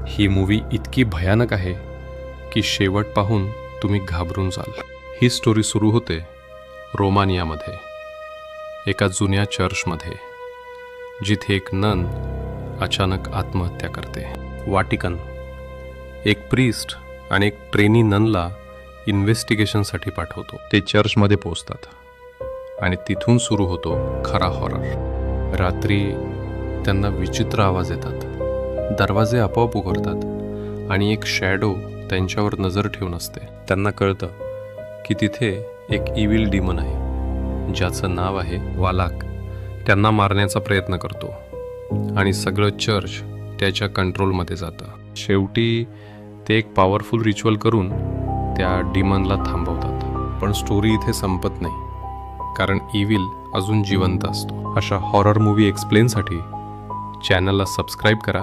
ही movie इतकी भयानक आहे की शेवट पाहून तुम्ही घाबरून जाल. ही स्टोरी सुरू होते रोमानियामध्ये, एका जुन्या चर्चमध्ये, जिथे एक नन अचानक आत्महत्या करते. वाटिकन एक प्रीस्ट आणि एक ट्रेनी ननला इन्व्हेस्टिगेशनसाठी पाठवतो. ते चर्चमध्ये पोचतात आणि तिथून सुरू होतो खरा हॉरर. रात्री त्यांना विचित्र आवाज येतात, दरवाजे आपोआप उघडतात आणि एक शॅडो त्यांच्यावर नजर ठेवून असते. त्यांना कळतं की तिथे एक इव्हिल डिमन आहे ज्याचं नाव आहे वालाक. त्यांना मारण्याचा प्रयत्न करतो आणि सगळं चर्च त्याच्या कंट्रोलमध्ये जातं. शेवटी ते एक पॉवरफुल रिच्युअल करून त्या डिमनला थांबवतात. पण स्टोरी इथे संपत नाही, कारण इव्हिल अजून जिवंत असतो. अशा हॉरर मूवी एक्सप्लेनसाठी चॅनलला सबस्क्राईब करा